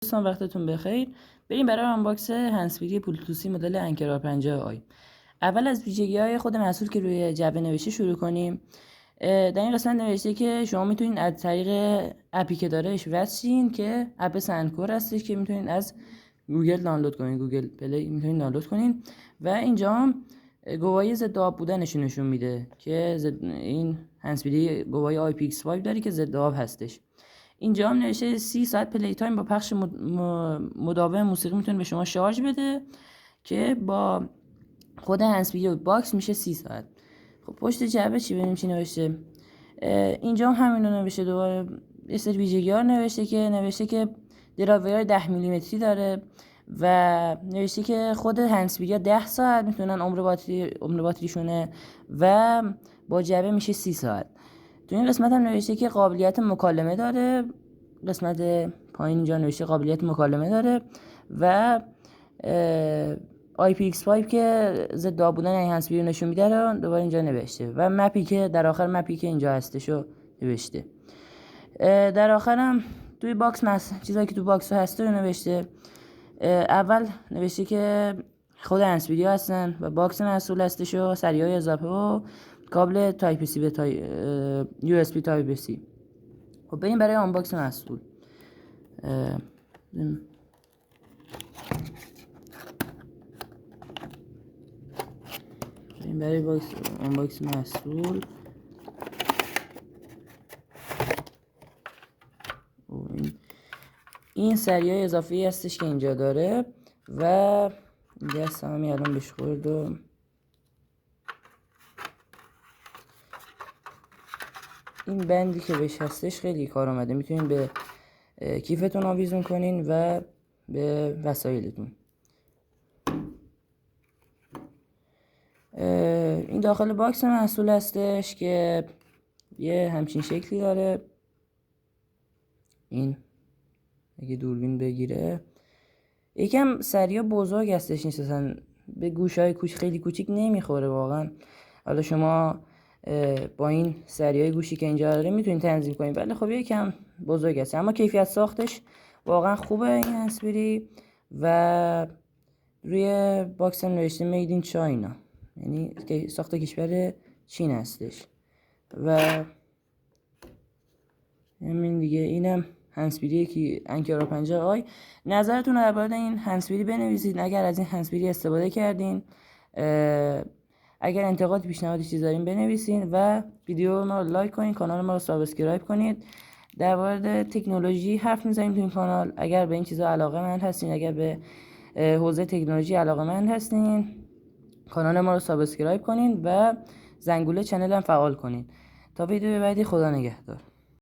دوستان وقتتون بخیر. بریم برای آنباکس هندزفری بلوتوثی مدل انکر R50i. اول از ویژگی‌های خود محصول که روی جعبه نوشته شروع کنیم. در این قسمت نوشته که شما میتونید از طریق اپی که دارهش وصلین که اپ سندکور هستش که میتونید از گوگل دانلود کنین، گوگل پلی میتونید دانلود کنین و اینجا هم گواهی ضد آب بودنش نشون میده که این هندزفری گواهی IPX5 داره که ضد آب هستش. اینجا هم نوشته 30 ساعت پلی تایم با پخش مداوم موسیقی میتونه به شما شارژ بده که با خود هندزفری و باکس میشه 30 ساعت. خب پشت جعبه چی ببینیم چی نوشته. اینجا هم همین رو نوشته، دوباره یه سری ویژگی‌ها نوشته که درایورهای 10 میلیمتری داره و نوشته که خود هندزفری 10 ساعت میتونن عمر باتریشونه و با جعبه میشه 30 ساعت. تو این قسمت هم نوشته که قابلیت مکالمه داره، قسمت پایین اینجا نوشته قابلیت مکالمه داره و IPX5 که ضد آب بودن این هندزفری رو نشون میده رو دوباره اینجا نوشته و مپی که در آخر مپی که اینجا هستشو نوشته. در آخر هم توی باکس چیزایی که تو باکس هسته رو نوشته. اول نوشته که خود هندزفری هستن و باکس محصول هستش و سریهای اضافه و کابل تایپ سی به USB تایپ سی. خب بریم برای آنباکس محصول. بریم برای آنباکس محصول. این سریای اضافی هستش که اینجا داره و دست همی الان بهش خورد و این بندی که بهش هستش خیلی کار اومده، میتونین به کیفتون آویزون کنین و به وسایلتون. این داخل باکس محصول هستش که یه همچین شکلی داره. این اگه دوربین بگیره یکم سریا بزرگ هستش، نیستن به گوشهای خیلی کوچیک نمیخوره واقعا. حالا شما با این سریای گوشی که اینجا داره میتونید تنظیم کنید، ولی خب یکم بزرگ است، اما کیفیت ساختش واقعا خوبه این هندزفری و روی باکس هم نوشته مید این چاینا، یعنی ساخت کشور چین هستش و همین دیگه. اینم هندزفری که انکر R50i. نظرتون رو درباره این هندزفری بنویسید اگر از این هندزفری استفاده کردین. اگر انتقاد پیشنهادی چیز دارین بنویسین و ویدیو ما رو لایک کنین، کانال ما رو سابسکرایب کنید. در مورد تکنولوژی حرف میزنیم تو این کانال. اگر به این چیزا علاقه‌مند هستین، اگر به حوزه تکنولوژی علاقه‌مند هستین، کانال ما رو سابسکرایب کنین و زنگوله چنل هم فعال کنین. تا ویدیو بعدی، خدا نگهدار.